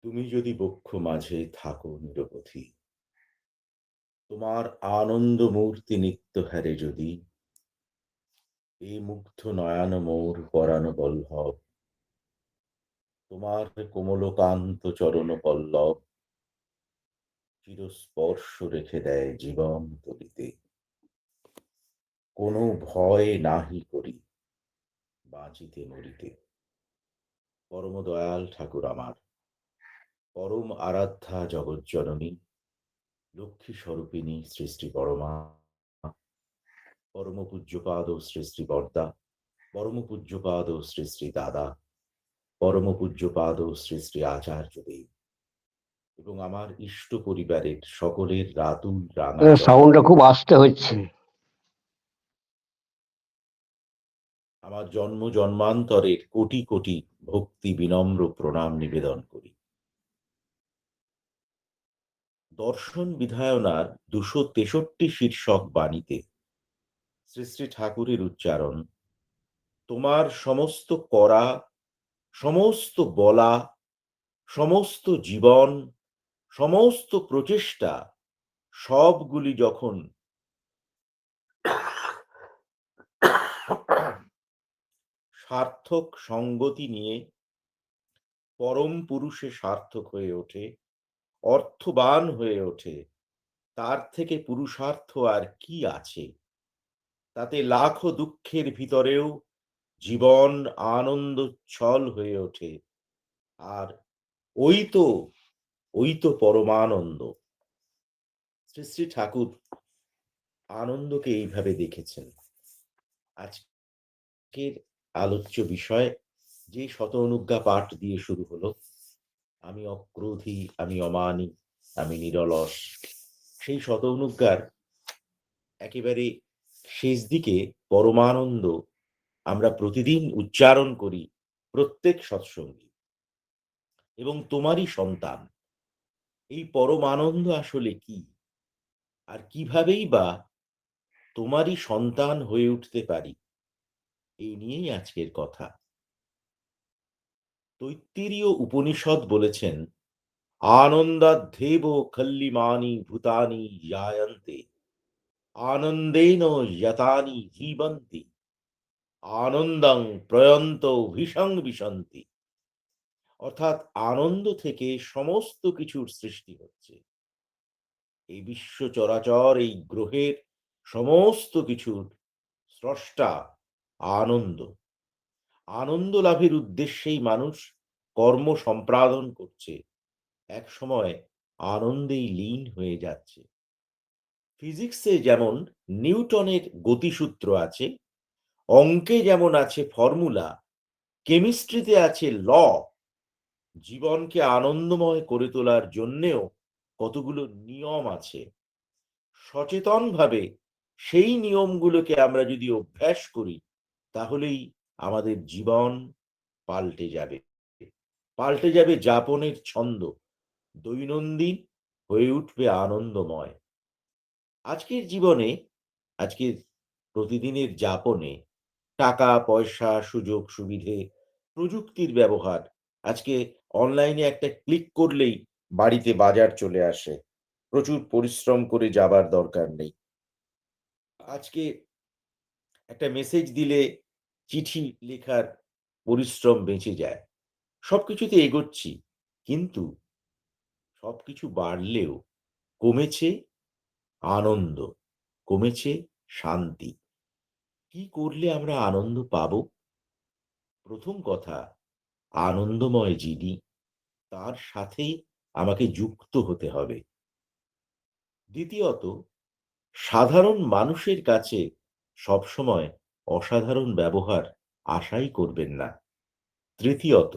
তুমি যদি বক্ষ মাঝে থাকো নিরবধি, তোমার আনন্দ মূর্তি নিত্য হারে যদি এই মুগ্ধ নয়ন মোর পরাণ বল্লভ, তোমার কোমলকান্ত চরণ পল্লব চিরস্পর্শ রেখে দেয় জীবন তলিতে। কোনো ভয় নাহি করি বাঁচিতে মরিতে। পরম দয়াল ঠাকুর আমার, পরম আরাধ্যা জগজ্জননী, লক্ষ্মী স্বরূপিণী শ্রী শ্রী পরমা, পরম পূজ্যপাদ শ্রী শ্রী বরদা, পরম পূজ্যপাদ শ্রী শ্রী দাদা, পরম পূজ্যপাদ শ্রী শ্রী আচার্যদেব এবং আমার ইষ্ট পরিবারের সকলের রাতুল রাঙা চরণ, সাউন্ডটা খুব আস্তে হচ্ছে। আমার জন্ম জন্মান্তরের কোটি কোটি ভক্তি বিনম্র প্রণাম নিবেদন করি। দর্শন বিধায়নার 263 শীর্ষক বাণীতে শ্রী শ্রী ঠাকুরের উচ্চারণ, তোমার সমস্ত করা, সমস্ত বলা, সমস্ত জীবন, সমস্ত প্রচেষ্টা সবগুলি যখন সার্থক সঙ্গতি নিয়ে পরম পুরুষে সার্থক হয়ে ওঠে, অর্থবান হয়ে ওঠে, তার থেকে পুরুষার্থ আর কি আছে? তাতে লাখো দুঃখের ভিতরেও জীবন আনন্দোচ্ছল হয়ে ওঠে। আর ওই তো ওই তো পরমানন্দ। শ্রী শ্রী ঠাকুর আনন্দকে এইভাবে দেখেছেন। আজকের আলোচ্য বিষয় যে শত অনুজ্ঞা পাঠ দিয়ে শুরু হলো, আমি অক্রোধী, আমি অমানী, আমি নিরলস, সেই শত অনুজ্ঞার একেবারে শেষ দিকে পরমানন্দ আমরা প্রতিদিন উচ্চারণ করি প্রত্যেক সৎসঙ্গী। এবং তোমারই সন্তান, এই পরমানন্দ আসলে কি, আর কিভাবেই বা তোমারই সন্তান হয়ে উঠতে পারি, এই নিয়েই আজকের কথা। তৈত্তিরীয় উপনিষদ বলেছেন, আনন্দাধ্যেব খল্লিমানি ভূতানি জায়ন্তে, আনন্দেন যতানি জীবন্তি, আনন্দং প্রয়ন্ত ভীষং বিশন্তি। অর্থাৎ আনন্দ থেকে সমস্ত কিছুর সৃষ্টি হচ্ছে। এই বিশ্ব চরাচর, এই গ্রহের সমস্ত কিছুর স্রষ্টা আনন্দ। আনন্দ লাভের উদ্দেশ্যেই মানুষ কর্ম সম্পাদন করছে, এক সময় আনন্দেই লীন হয়ে যাচ্ছে। ফিজিক্সে যেমন নিউটনের গতিসূত্র আছে, অঙ্কে যেমন আছে ফর্মুলা, কেমিস্ট্রিতে আছে ল, জীবনকে আনন্দময় করে তোলার জন্যেও কতগুলো নিয়ম আছে। সচেতনভাবে সেই নিয়মগুলোকে আমরা যদি অভ্যাস করি, তাহলেই আমাদের জীবন পাল্টে যাবে। পাল্টে যাবে যাপনের ছন্দ, দৈনন্দিন হয়ে উঠবে আনন্দময়। আজকের জীবনে, আজকের প্রতিদিনের যাপনে টাকা পয়সা, সুযোগ সুবিধে, প্রযুক্তির ব্যবহার, আজকে অনলাইনে একটা ক্লিক করলেই বাড়িতে বাজার চলে আসে, প্রচুর পরিশ্রম করে যাবার দরকার নেই। আজকে একটা মেসেজ দিলে চিঠি লেখার পরিশ্রম বেঁচে যায়। সবকিছুতে এগোচ্ছি, কিন্তু সবকিছু বাড়লেও কমেছে আনন্দ, কমেছে শান্তি। কি করলে আমরা আনন্দ পাবো? প্রথম কথা, আনন্দময় যিনি, তার সাথেই আমাকে যুক্ত হতে হবে। দ্বিতীয়ত, সাধারণ মানুষের কাছে সবসময় অসাধারণ ব্যবহার আশাই করবেন না। তৃতীয়ত,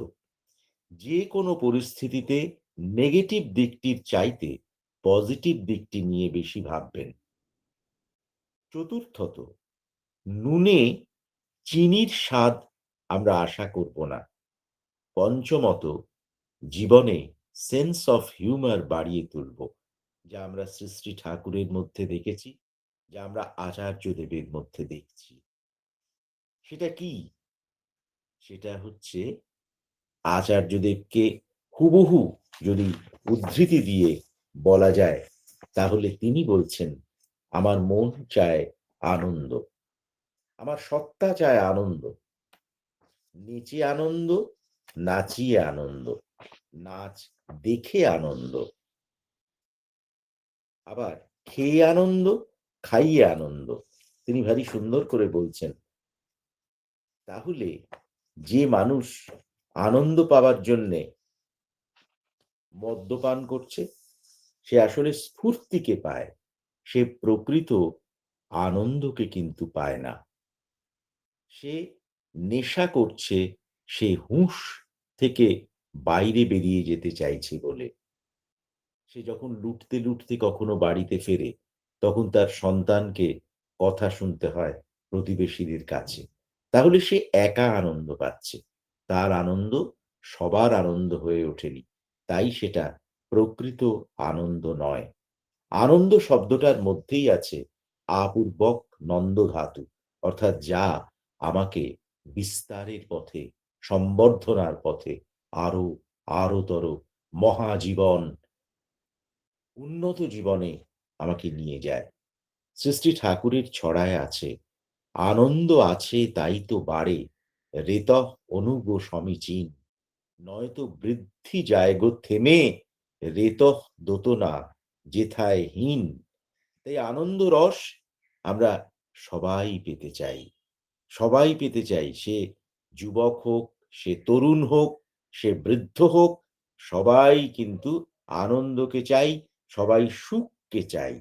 যে কোনো পরিস্থিতিতে নেগেটিভ দিকটির চাইতে পজিটিভ দিকটি নিয়ে বেশি ভাববেন। চতুর্থত, নুনে চিনির স্বাদ আমরা আশা করব না। পঞ্চমত, জীবনে সেন্স অফ হিউমার বাড়িয়ে তুলব, যা আমরা শ্রী শ্রী ঠাকুরের মধ্যে দেখেছি, যা আমরা আচার্যদেবের মধ্যে দেখছি। সেটা কি? সেটা হচ্ছে আচার্যদেবকে হুবহু যদি উদ্ধৃতি দিয়ে বলা যায়, তাহলে তিনি বলছেন, আমার মন চায় আনন্দ, আমার সত্তা চায় আনন্দ, নেচে আনন্দ, নাচিয়ে আনন্দ, নাচ দেখে আনন্দ, আবার খেয়ে আনন্দ, খাইয়ে আনন্দ। তিনি ভারী সুন্দর করে বলছেন। তাহলে যে মানুষ আনন্দ পাওয়ার জন্যে মদ্যপান করছে, সে আসলে স্ফূর্তিকে পায়, সে প্রকৃত আনন্দকে কিন্তু পায় না। সে নেশা করছে, সে হুঁশ থেকে বাইরে বেরিয়ে যেতে চাইছে বলে। সে যখন লুটতে, লুটতে কখনো বাড়িতে ফেরে, তখন তার সন্তানকে কথা শুনতে হয় প্রতিবেশীদের কাছে। তাহলে সে একা আনন্দ পাচ্ছে। তার আনন্দ সবার আনন্দ হয়ে ওঠেনি। তাই সেটা প্রকৃত আনন্দ নয়। আনন্দ শব্দটার মধ্যেই আছে আপূর্বক নন্দ ধাতু। অর্থাৎ যা আমাকে বিস্তারের পথে, সম্বর্ধনার পথে আরো, আরোতর মহাজীবন, উন্নত জীবনে আমাকে নিয়ে যায়। সৃষ্টি ঠাকুরের ছড়ায় আছে, আনন্দ আছে তাই তো বাড়ে, রেতঃ অনুগ সমীচীন, নয়তো বৃদ্ধি যায় গো থেমে, রেতঃ দোতনা যেথায় হীন। তাই আনন্দ রস আমরা সবাই পেতে চাই। সবাই পেতে চাই। সে যুবক হোক, সে তরুণ হোক, সে বৃদ্ধ হোক, সবাই কিন্তু আনন্দকে চাই, সবাই সুখকে চাই।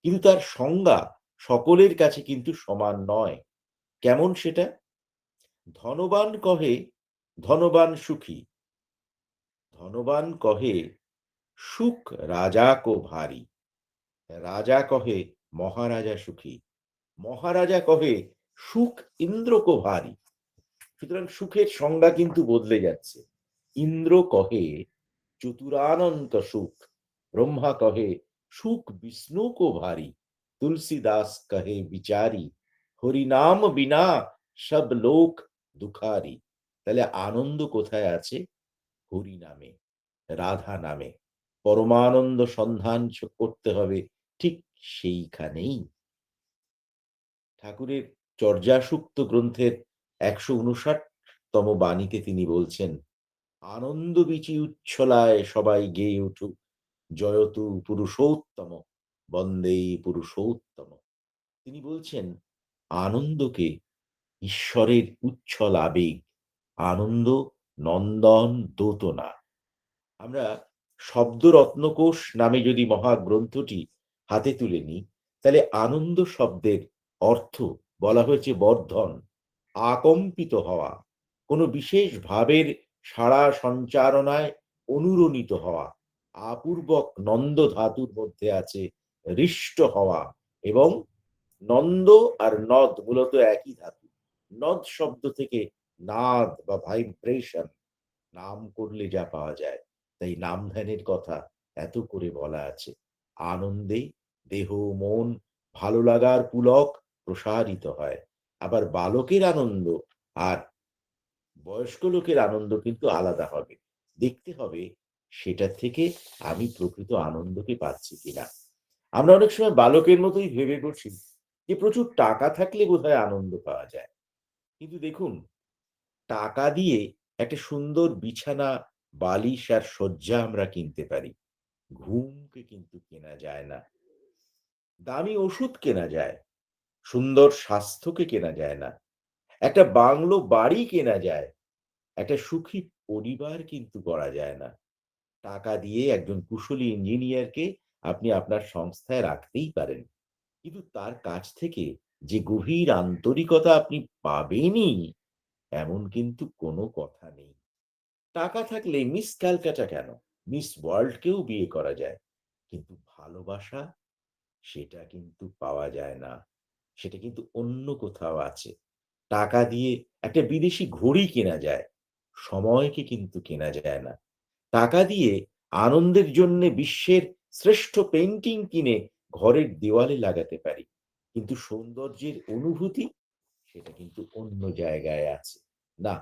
কিন্তু তার সংজ্ঞা সকলের কাছে কিন্তু সমান নয়। কেমন সেটা? ধনবান কহে, ধনবান সুখী, ধনবান কহে সুখ রাজা কো ভারী, রাজা কহে মহারাজা সুখী, মহারাজা কহে সুখ ইন্দ্র কো ভারী। সুতরাং সুখের সংজ্ঞা কিন্তু বদলে যাচ্ছে। ইন্দ্র কহে চতুরানন্ত সুখ, ব্রহ্মা কহে সুখ বিষ্ণু কো ভারী, তুলসীদাস কহে বিচারি, হরিনাম বিনা সব লোক দুখারি। তাহলে আনন্দ কোথায় আছে? হরি নামে, রাধা নামে। পরমানন্দ সন্ধান করতে হবে ঠিক সেইখানেই। ঠাকুরের চর্যাসূক্ত গ্রন্থের ১৫৯ তম বাণীতে তিনি বলছেন, আনন্দ বীচি উচ্ছলায় সবাই গেয়ে উঠুক, জয়তু পুরুষোত্তম, বন্দে পুরুষোত্তম। তিনি বলছেন, আনন্দকে ঈশ্বরের উচ্ছল আবেগ, আনন্দ নন্দন দোতনা। আমরা শব্দ রত্নকোষ নামে যদি মহাগ্রন্থটি হাতে তুলে নিই, তাহলে আনন্দ শব্দের অর্থ বলা হয়েছে বর্ধন, আকম্পিত হওয়া, কোনো বিশেষ ভাবের সাড়া সঞ্চারণায় অনুরণিত হওয়া। আপূর্বক নন্দ ধাতুর মধ্যে আছে হৃষ্ট হওয়া, এবং নন্দ আর নদ মূলত একই ধাতু। নদ শব্দ থেকে নাদ বা ভাইব্রেশন, নাম করলে যা পাওয়া যায়। তাই নাম ধ্যানের কথা এত করে বলা আছে। আনন্দে দেহ মন ভালো লাগার পুলক প্রসারিত হয়। আবার বালকের আনন্দ আর বয়স্ক লোকের আনন্দ কিন্তু আলাদা হবে। দেখতে হবে সেটা থেকে আমি প্রকৃত আনন্দকে পাচ্ছি কিনা। আমরা অনেক সময় বালকের মতোই ভেবে বসি যে প্রচুর টাকা থাকলে বোধহয় আনন্দ পাওয়া যায়। কিন্তু দেখুন, টাকা দিয়ে একটা সুন্দর বিছানা, বালিশ আর শয্যা আমরা কিনতে পারি। ঘুমকে কিন্তু কেনা যায় না। দামি ওষুধ কেনা যায়, সুন্দর স্বাস্থ্যকে কেনা যায় না। একটা বাংলো বাড়ি কেনা যায়, একটা সুখী পরিবার কিন্তু গড়া যায় না। টাকা দিয়ে একজন কুশলী ইঞ্জিনিয়ারকে আপনি আপনার সংস্থায় রাখতেই পারেন। কিন্তু তার কাছ থেকে যে গভীর আন্তরিকতা আপনি পাবেনই, এমন কিন্তু কোনো কথা নেই। টাকা থাকলে মিস ক্যালকাটা কেন? মিস ওয়ার্ল্ডকেও বিয়ে করা যায়। কিন্তু ভালোবাসা, সেটা কিন্তু পাওয়া যায় না। সেটা কিন্তু অন্য কোথাও আছে। টাকা দিয়ে একটা বিদেশি ঘড়ি কেনা যায়। সময়কে কিন্তু কেনা যায় না। টাকা দিয়ে আনন্দের জন্যে বিশ্বের শ্রেষ্ঠ পেইন্টিং কিনে ঘরের দেওয়ালে লাগাতে পারি। কিন্তু সৌন্দর্যের অনুভূতি, সেটা কিন্তু অন্য জায়গায় আছে। না,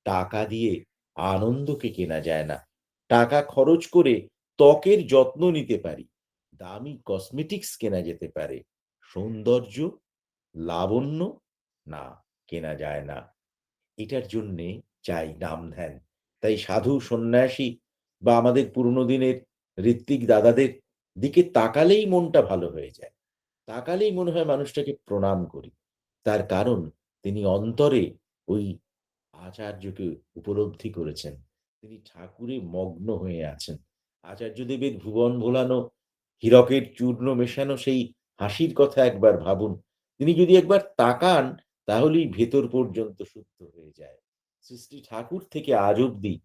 টাকা দিয়ে আনন্দকে কেনা যায় না। টাকা খরচ করে ত্বকের যত্ন নিতে পারি, দামি কসমেটিক্স কেনা যেতে পারে। সৌন্দর্য, লাবণ্য না, কেনা যায় না। এটার জন্যে চাই নাম-ধ্যান। তাই সাধু, সন্ন্যাসী বা আমাদের পুরনো দিনের ঋত্বিক দাদাদের দিকে তাকালেই মনটা ভালো হয়ে যায়। তাকালেই মনে হয় মানুষটাকে প্রণাম করি। তার কারণ তিনি অন্তরে ওই আচার্যকে উপলব্ধি করেছেন। তিনি ঠাকুরে মগ্ন হয়ে আছেন। আচার্যদেবের ভুবন ভোলানো, হীরকের চূর্ণ মেশানো সেই হাসির কথা একবার ভাবুন। তিনি যদি একবার তাকান তাহলেই ভেতর পর্যন্ত শুদ্ধ হয়ে যায়। শ্রী, শ্রী ঠাকুর থেকে আজ অব্দি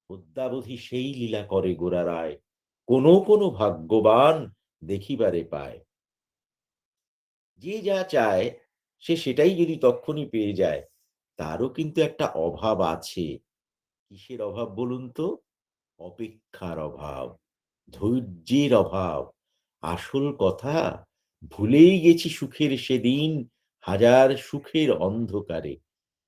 অদ্যাবধি সেই লীলা করে গোড়ারায়। কোনো ভাগ্যবান দেখিবারে পায়। যে যা চায় সে সেটাই যদি তক্ষুনি পেয়ে যায়, তারও কিন্তু একটা অভাব আছে। কিসের অভাব বলুন তো? অপেক্ষার অভাব, ধৈর্যের অভাব। আসল কথা, ভুলেই গেছি সুখের সেদিন হাজার সুখের অন্ধকারে।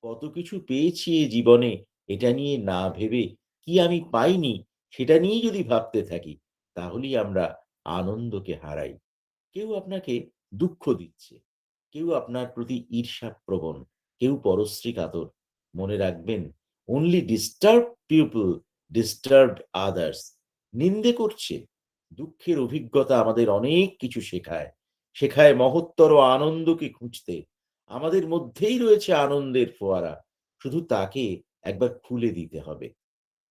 কত কিছু পেয়েছি এ জীবনে, এটা নিয়ে না ভেবে কি আমি পাইনি সেটা নিয়েই যদি ভাবতে থাকি, তাহলেই আমরা আনন্দকে হারাই। কেউ আপনাকে দুঃখ দিচ্ছে, কেউ আপনার প্রতি ঈর্ষাপ্রবণ, কেউ পরশ্রী কাতর। মনে রাখবেন, only disturbed people disturbed others। নিন্দে করছে। দুঃখের অভিজ্ঞতা আমাদের অনেক কিছু শেখায়। শেখায় মহত্তর আনন্দকে খুঁজতে। আমাদের মধ্যেই রয়েছে আনন্দের ফোয়ারা। শুধু তাকে একবার খুলে দিতে হবে।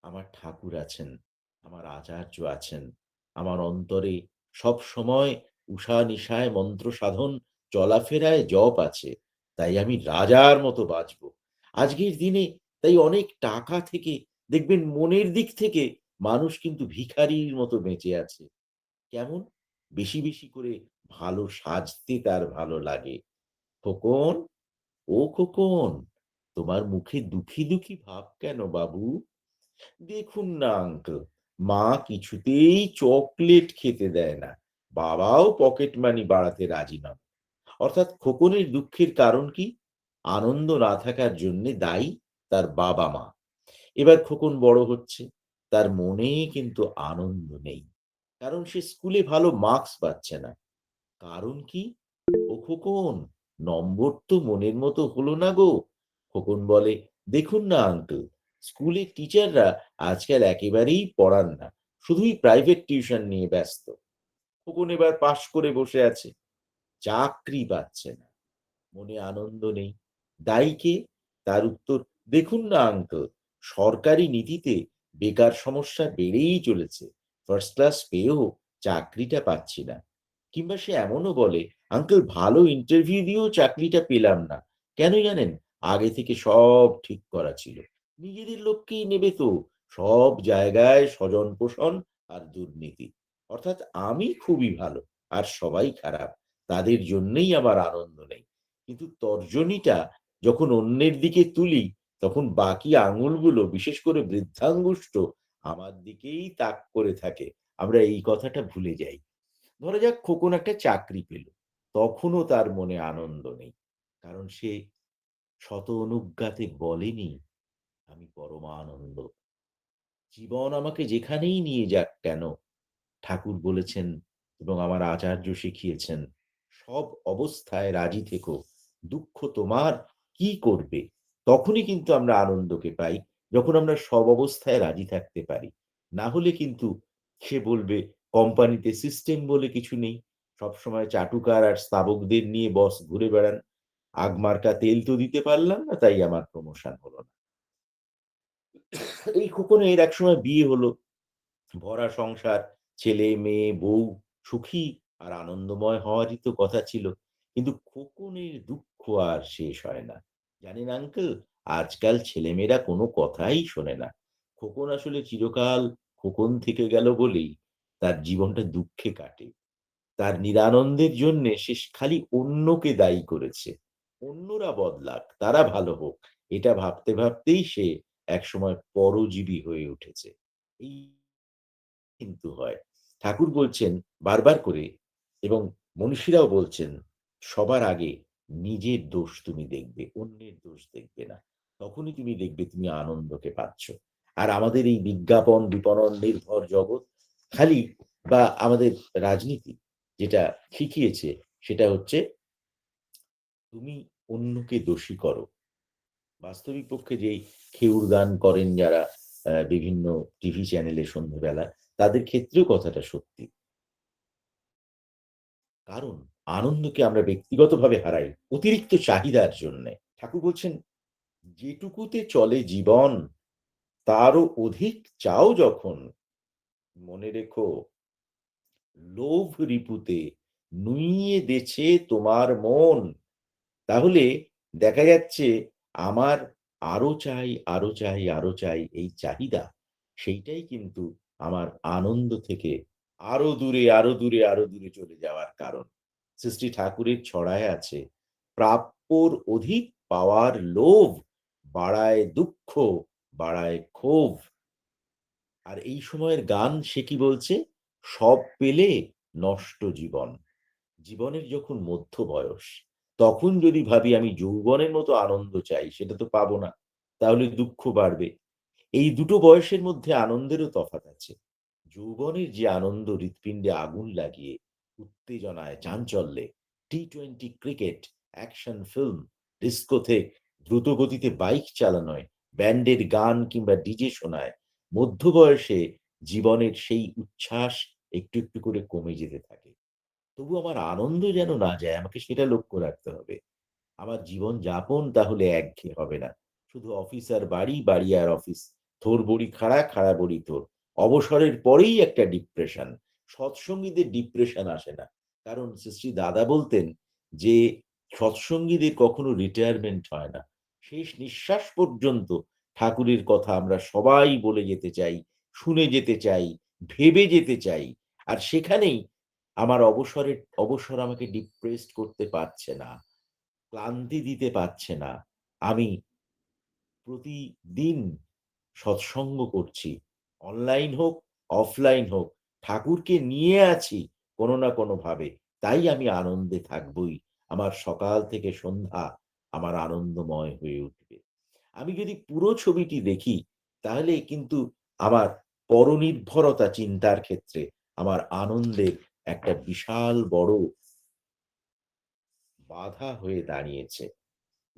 আমার ঠাকুর আছেন, আমার আচার্য আছেন, আমার অন্তরে সবসময় উষা-নিশায় মন্ত্র সাধন, চলাফেরায় জপ আছে। তাই আমি রাজার মতো বাঁচবো। আজকের দিনে তাই অনেক টাকা থেকে দেখবেন মনের দিক থেকে মানুষ কিন্তু ভিখারির মতো বেঁচে আছে। কেমন? বেশি করে ভালো সাজতে তার ভালো লাগে। খোকন, ও খোকন, তোমার মুখে দুঃখী ভাব কেন বাবু? দেখুন না আঙ্কেল, মা কিছুতেই চকলেট খেতে দেয় না। বাবাও পকেট মানি বাড়াতে রাজি নন। অর্থাৎ খোকনের দুঃখের কারণ কি? আনন্দ না থাকার জন্যে দায়ী তার বাবা-মা। এবার খোকন বড় হচ্ছে, তার মনে কিন্তু আনন্দ নেই। কারণ সে স্কুলে ভালো মার্কস পাচ্ছে না। কারণ কি? ও খোকন, নম্বর তো মনের মতো হলো না গো। খোকন বলে, দেখুন না আঙ্কেল, স্কুলের টিচাররা আজকাল একেবারেই পড়ান না, শুধুই প্রাইভেট টিউশন নিয়ে ব্যস্ত। খোকন এবার পাশ করে বসে আছে, চাকরি পাচ্ছে না, মনে আনন্দ নেই। দায়ী কে? তার উত্তর, দেখুন না আঙ্কেল, সরকারি নীতিতে বেকার সমস্যা বেড়েই চলেছে। ফার্স্ট ক্লাস পেয়েও চাকরিটা পাচ্ছি না। কিংবা সে এমনও বলে, আঙ্কেল ভালো ইন্টারভিউ দিয়েও চাকরিটা পেলাম না। কেন জানেন? আগে থেকে সব ঠিক করা ছিল। নিজেদের লোককেই নেবে তো। সব জায়গায় স্বজন পোষণ আর দুর্নীতি। অর্থাৎ আমি খুবই ভালো আর সবাই খারাপ। তাদের জন্যেই আমার আনন্দ নেই। কিন্তু তর্জনীটা যখন অন্যের দিকে তুলি, তখন বাকি আঙুলগুলো, বিশেষ করে বৃদ্ধাঙ্গুষ্ঠ, আমার দিকেই তাক করে থাকে। আমরা এই কথাটা ভুলে যাই। ধরা যাক খোকন একটা চাকরি পেল। তখনও তার মনে আনন্দ নেই। কারণ সে শত অনুজ্ঞাতে বলেনি, আমি পরমানন্দ। জীবন আমাকে যেখানেই নিয়ে যাক কেন, ঠাকুর বলেছেন এবং আমার আচার্য শিখিয়েছেন, সব অবস্থায় রাজি থেকো। দুঃখ তোমার, কি করবে? তখনই কিন্তু আমরা আনন্দকে পাই, যখন আমরা সব অবস্থায় রাজি থাকতে পারি। না হলে কিন্তু সে বলবে কোম্পানিতে সিস্টেম বলে কিছু নেই। সবসময় চাটুকার আর স্তাবকদের নিয়ে বস ঘুরে বেড়ান। আগমার্কা তেল তো দিতে পারলাম না, তাই আমার প্রমোশন হলো না। এই খোকনের একসময় বিয়ে হলো। ভরা সংসার, ছেলে, মেয়ে, বউ, সুখী আর আনন্দময় হওয়ারই তো কথা ছিল। কিন্তু খোকনের দুঃখ আর শেষ হয় না। জানেন আঙ্কেল, আজকাল ছেলেমেয়েরা কোনো কথাই শোনে না। খোকন আসলে চিরকাল খোকন থেকে গেল বলেই তার জীবনটা দুঃখে কাটে। তার নিরানন্দের জন্যে সে খালি অন্যকে দায়ী করেছে। অন্যরা বদলাক, তারা ভালো হোক। এটা ভাবতেই সে একসময় পরজীবী হয়ে উঠেছে। এই কিন্তু হয়। ঠাকুর বলছেন বারবার করে, এবং মনীষীরাও বলছেন, সবার আগে নিজের দোষ তুমি দেখবে, অন্যের দোষ দেখবে না। তখনই তুমি দেখবে তুমি আনন্দকে পাচ্ছ। আর আমাদের এই বিজ্ঞাপন বিপণন নির্ভর জগৎ খালি বা আমাদের রাজনীতি যেটা শিখিয়েছে সেটা হচ্ছে তুমি অন্যকে দোষী করো। বাস্তবিক পক্ষে যেই খেউর গান করেন যারা বিভিন্ন টিভি চ্যানেলে সন্ধ্যেবেলা, তাদের ক্ষেত্রেও কথাটা সত্যি। কারণ আনন্দকে আমরা ব্যক্তিগতভাবে হারাই অতিরিক্ত চাহিদার জন্যে। ঠাকুর বলছেন, "যেটুকুতে চলে জীবন তারও অধিক চাও যখন, মনে রেখো লোভ রিপুতে নুইয়ে দেছে তোমার মন।" তাহলে দেখা যাচ্ছে আমার আরো চাই, আরো চাই, আরো চাই এই চাহিদা, সেইটাই কিন্তু আমার আনন্দ থেকে আরো দূরে, আরো দূরে, আরো দূরে চলে যাওয়ার কারণ। শ্রী ঠাকুরের ছড়ায় আছে, "প্রাপ্যর অধিক পাওয়ার লোভ বাড়ায় দুঃখ, বাড়ায় ক্ষোভ।" আর এই সময়ের গান সে কি বলছে? "সব পেলে নষ্ট জীবন।" জীবনের যখন মধ্য বয়স, তখন যদি ভাবি আমি যৌবনের মতো আনন্দ চাই, সেটা তো পাবো না। তাহলে দুঃখ বাড়বে। এই দুটো বয়সের মধ্যে আনন্দেরও তফাৎ আছে। যৌবনের যে আনন্দ হৃৎপিণ্ডে আগুন লাগিয়ে, উত্তেজনায়, চাঞ্চল্যে, টি-20 ক্রিকেট, অ্যাকশন ফিল্ম, ডিস্কোথেক, দ্রুতগতিতে বাইক চালানোয়, ব্যান্ডের গান কিংবা ডিজে শোনায়, মধ্য বয়সে জীবনের সেই উচ্ছ্বাস একটু, একটু করে কমে যেতে থাকে। তবু আমার আনন্দ যেন না যায়, আমাকে সেটা লক্ষ্য রাখতে হবে। আমার জীবনযাপন তাহলে একঘেয়ে হবে না। শুধু অফিস আর বাড়ি, বাড়ি আর অফিস। থোর বড়ি খাড়া, খাড়া বড়ি থোর। অবসরের পরেই একটা ডিপ্রেশন। সৎসঙ্গীদের ডিপ্রেশন আসে না। কারণ শ্রী দাদা বলতেন যে, সৎসঙ্গীদের কখনো রিটায়ারমেন্ট হয় না। শেষ নিঃশ্বাস পর্যন্ত ঠাকুরের কথা আমরা সবাই বলে যেতে চাই, শুনে যেতে চাই, ভেবে যেতে চাই। আর সেখানেই আমার অবসর আমাকে ডিপ্রেসড করতে পারছে না। ক্লান্তি দিতে পারছে না। আমি প্রতিদিন সৎসঙ্গ করছি। অনলাইন হোক, অফলাইন হোক, ঠাকুরকে নিয়ে আছি কোনো না কোনোভাবে। তাই আমি আনন্দে থাকবই। আমার সকাল থেকে সন্ধ্যা আমার আনন্দময় হয়ে উঠবে। আমি যদি পুরো ছবিটি দেখি, তাহলে কিন্তু আমার পরনির্ভরতা চিন্তার ক্ষেত্রে আমার আনন্দের একটা বিশাল বড় বাধা হয়ে দাঁড়িয়েছে।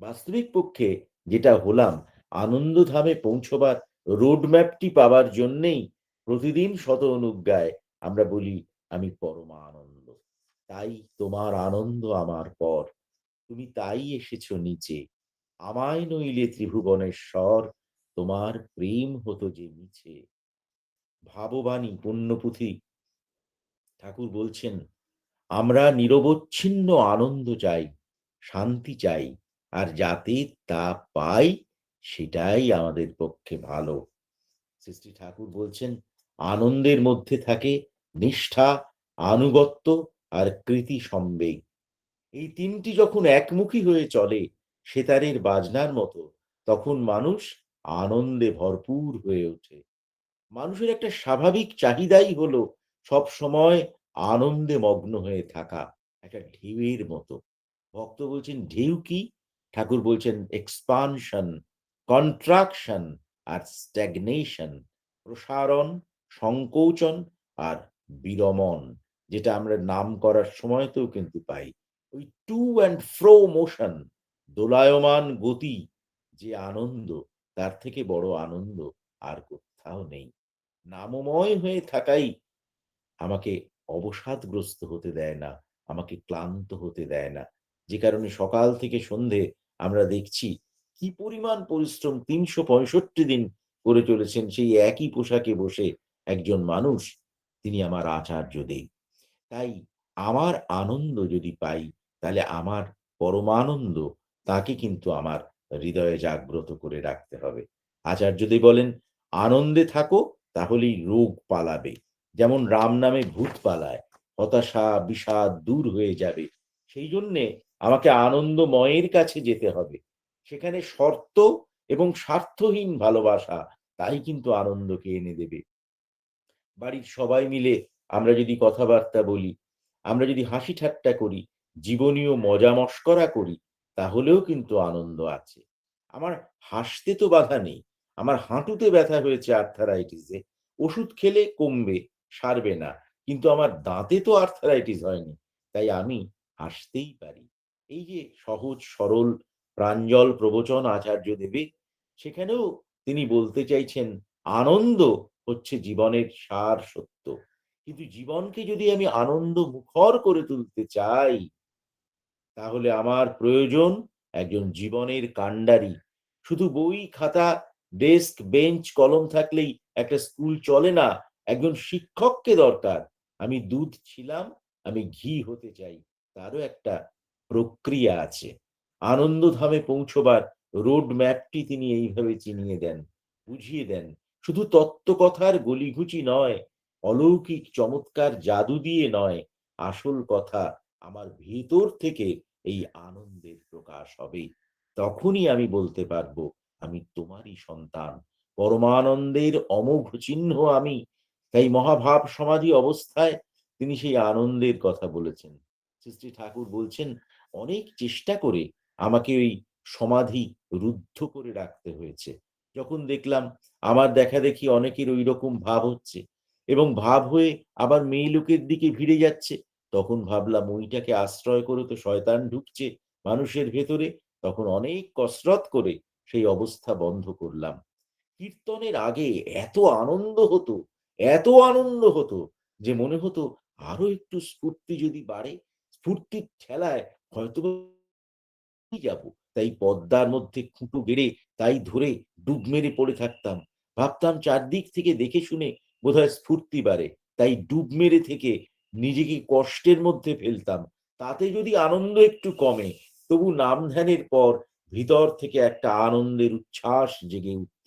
বাস্তবিক পক্ষে যেটা হলাম, আনন্দধামে পৌঁছবার রোড ম্যাপটি পাবার জন্যেই প্রতিদিন শত অনুজ্ঞায় আমরা বলি, "আমি পরমানন্দ। তাই তোমার আনন্দ আমার পর। তুমি তাই এসেছ নিচে। আমায় নইলে ত্রিভুবনেশ্বর, তোমার প্রেম হতো যে মিছে।" ভাববাণী পুণ্যপুঁথি ঠাকুর বলছেন, আমরা নিরবচ্ছিন্ন আনন্দ চাই, শান্তি চাই। আর যাতে তা পাই সেটাই আমাদের পক্ষে ভালো। শ্রী ঠাকুর বলছেন, আনন্দের মধ্যে থাকে নিষ্ঠা, আনুগত্য আর কৃতি সম্বেগ। এই ৩ টি যখন একমুখী হয়ে চলে সেতারের বাজনার মতো, তখন মানুষ আনন্দে ভরপুর হয়ে ওঠে। মানুষের একটা স্বাভাবিক চাহিদাই হলো সবসময় আনন্দে মগ্ন হয়ে থাকা, একটা ঢেউয়ের মতো। ভক্ত বলছেন, "ঢেউ কি?" ঠাকুর বলছেন, "এক্সপানশন, কন্ট্রাকশন আর স্ট্যাগনেশন।" প্রসারণ, সংকোচন আর বিরমণ। যেটা আমরা নাম করার সময়তেও কিন্তু পাই। ওই টু অ্যান্ড ফ্রো মোশন, দোলায়মান গতি, যে আনন্দ, তার থেকে বড় আনন্দ আর কোত্থাও নেই। নামময় হয়ে থাকাই আমাকে অবসাদগ্রস্ত হতে দেয় না, আমাকে ক্লান্ত হতে দেয় না। যে কারণে সকাল থেকে সন্ধে আমরা দেখছি কি পরিমাণ পরিশ্রম ৩৬৫ দিন করে চলেছেন সেই একই পোশাকে বসে একজন মানুষ, তিনি আমার আচার্যদেব। তাই আমার আনন্দ যদি পাই, তাহলে আমার পরমানন্দ তাকে কিন্তু আমার হৃদয়ে জাগ্রত করে রাখতে হবে। আচার্যদেব বলেন, "আনন্দে থাকো তাহলেই রোগ পালাবে। যেমন রাম নামে ভূত পালায়, হতাশা, বিষাদ দূর হয়ে যাবে। সেই জন্যে আমাকে আনন্দময়ের কাছে যেতে হবে। সেখানে শর্ত এবং স্বার্থহীন ভালোবাসা, তাই কিন্তু আনন্দকে এনে দেবে।" বাড়ির সবাই মিলে আমরা যদি কথাবার্তা বলি, আমরা যদি হাসি ঠাট্টা করি, জীবনীয় মজা মশকরা করি, তাহলেও কিন্তু আনন্দ আছে। আমার হাসতে তো বাধা নেই। আমার হাঁটুতে ব্যথা হয়েছে আর্থারাইটিসে। ওষুধ খেলে কমবে, সারবে না। কিন্তু আমার দাঁতে তো আর্থারাইটিস হয়নি। তাই আমি হাসতেই পারি। এই যে সহজ সরল প্রাঞ্জল প্রবচন আচার্যদেবের, সেখানেও তিনি বলতে চাইছেন আনন্দ হচ্ছে জীবনের সার সত্য। কিন্তু জীবনকে যদি আমি আনন্দ মুখর করে তুলতে চাই, তাহলে আমার প্রয়োজন একজন জীবনের কান্ডারি। শুধু বই, খাতা, ডেস্ক, বেঞ্চ, কলম থাকলেই একটা স্কুল চলে না। একজন শিক্ষককে দরকার। আমি দুধ ছিলাম, আমি ঘি হতে চাই। তারও একটা প্রক্রিয়া আছে। আনন্দধামে পৌঁছবার রোড ম্যাপটি তিনি এইভাবে চিনিয়ে দেন, বুঝিয়ে দেন। শুধু তত্ত্বকথার গলিঘুচি নয়, অলৌকিক চমৎকার জাদু দিয়ে নয়, আসল কথা আমার ভেতর থেকে এই আনন্দের প্রকাশ হবে। তখনই আমি বলতে পারবো আমি তোমারই সন্তান। পরমানন্দের অমোঘ চিহ্ন আমি। তাই মহাভাব সমাধি অবস্থায় তিনি সেই আনন্দের কথা বলেছেন। শ্রী শ্রী ঠাকুর বলছেন, অনেক চেষ্টা করে আমাকে ওই সমাধি রুদ্ধ করে রাখতে হয়েছে। যখন দেখলাম আমার দেখাদেখি অনেকের ঐরকম ভাব হচ্ছে এবং ভাব হয়ে আবার মেয়ে লোকের দিকে ভিড়ে যাচ্ছে, তখন ভাবলাম ওইটাকে আশ্রয় করে তো শয়তান ঢুকছে মানুষের ভেতরে। তখন অনেক কসরত করে সেই অবস্থা বন্ধ করলাম। কীর্তনের আগে এত আনন্দ হতো, এত আনন্দ হতো যে মনে হতো আরো একটু স্ফূর্তি যদি বাড়ে, স্ফূর্তির ঠেলায় হয়তোবা যাব। তাই পদ্মার মধ্যে খুঁটো গেড়ে তাই ধরে ডুব মেরে পড়ে থাকতাম। ভাবতাম চারদিক থেকে দেখে শুনে বোধহয় স্ফূর্তি বাড়ে। তাই ডুব মেরে থেকে নিজেকে কষ্টের মধ্যে ফেলতাম। তাতে যদি আনন্দ একটু কমে, তবু নাম ধ্যানের পর ভিতর থেকে একটা আনন্দের উচ্ছ্বাস জেগে উঠত।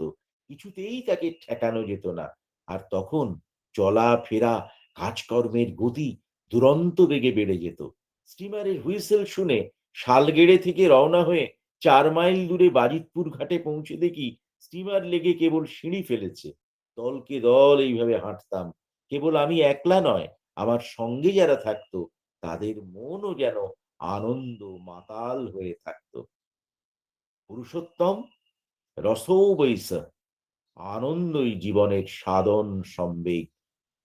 কিছুতেই তাকে ঠেকানো যেত না। আর তখন চলাফেরা, কাজকর্মের গতি দুরন্ত বেগে বেড়ে যেত। স্টিমারের হুইসেল শুনে শালগেড়ে থেকে রওনা হয়ে ৪ মাইল দূরে বাজিতপুর ঘাটে পৌঁছে দেখি স্টিমার লেগে কেবল সিঁড়ি ফেলেছে। দলকে দল এইভাবে হাঁটতাম। কেবল আমি একলা নয়, আমার সঙ্গে যারা থাকতো তাদের মনও যেন আনন্দ মাতাল হয়ে থাকতো। পুরুষোত্তম রসৌ বৈশ, আনন্দই জীবনের সাধন সম্বেগ,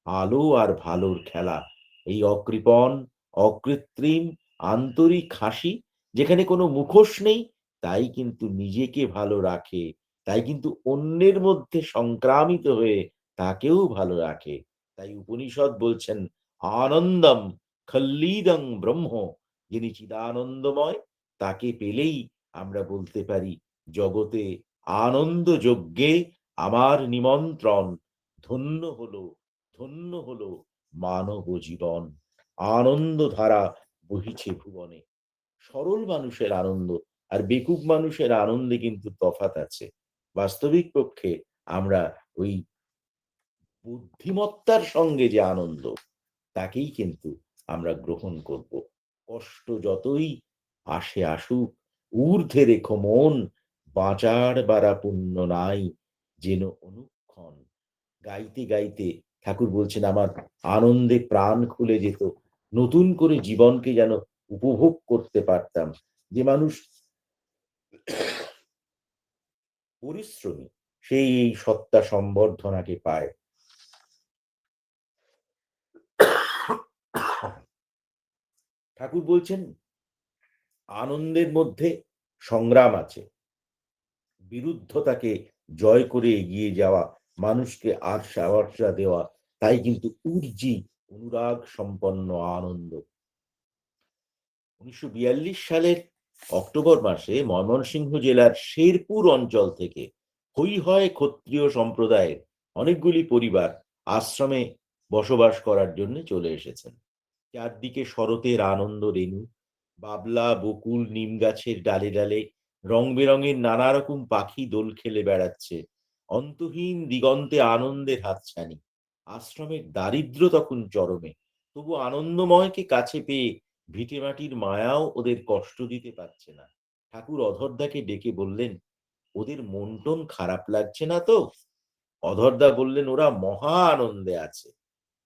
আলো আর ভালোর খেলা। এই অকৃপণ, অকৃত্রিম, আন্তরিক হাসি, যেখানে কোনো মুখোশ নেই, তাই কিন্তু নিজেকে ভালো রাখে। তাই কিন্তু অন্যের মধ্যে সংক্রামিত হয়ে তাকেও ভালো রাখে। তাই উপনিষদ বলছেন, আনন্দম খল্লিদং ব্রহ্ম। যিনি চিদানন্দময়, তাকে পেলেই আমরা বলতে পারি জগতে আনন্দ যজ্ঞে আমার নিমন্ত্রণ। ধন্য হলো, ধন্য হলো মানব জীবন। আনন্দ ধারা বহিছে ভুবনে। সরল মানুষের আনন্দ আর বেকুব মানুষের আনন্দে কিন্তু তফাৎ আছে। বাস্তবিক পক্ষে আমরা ওই বুদ্ধিমত্তার সঙ্গে যে আনন্দ, তাকেই কিন্তু আমরা গ্রহণ করব। কষ্ট যতই আসে আসুক, ঊর্ধ্বে রেখো মন, বাঁচার বাড়া পুণ্য নাই, যেন অনুক্ষণ। গাইতে গাইতে ঠাকুর বলছেন আমার আনন্দে প্রাণ খুলে যেত। নতুন করে জীবনকে যেন উপভোগ করতে পারতাম। যে মানুষ পরিশ্রমী, সেই এই সত্তা সম্বর্ধনাকে পায়। ঠাকুর বলছেন আনন্দের মধ্যে সংগ্রাম আছে, বিরুদ্ধতাকে জয় করে এগিয়ে যাওয়া, মানুষকে আশা দেওয়া। তাই কিন্তু উর্জি, অনুরাগ সম্পন্ন আনন্দ। ১৯৪২ সালের অক্টোবর মাসে ময়মনসিংহ জেলার শেরপুর অঞ্চল থেকে হৈহয় ক্ষত্রিয় সম্প্রদায়ের অনেকগুলি পরিবার আশ্রমে বসবাস করার জন্য চলে এসেছেন। চারদিকে শরতের আনন্দ রেণু, বাবলা, বকুল, নিম গাছের ডালে ডালে রং বেরঙের নানা রকম পাখি দোল খেলে বেড়াচ্ছে। অন্তহীন দিগন্তে আনন্দের হাতছানি। আশ্রমের দারিদ্র তখন চরমে, তবু আনন্দময়কে কাছে পেয়ে ভিটেমাটির মায়াও ওদের কষ্ট দিতে পারছে না। ঠাকুর অধরদাকে ডেকে বললেন, ওদের মন টন খারাপ লাগছে না তো? অধরদা বললেন, ওরা মহা আনন্দে আছে।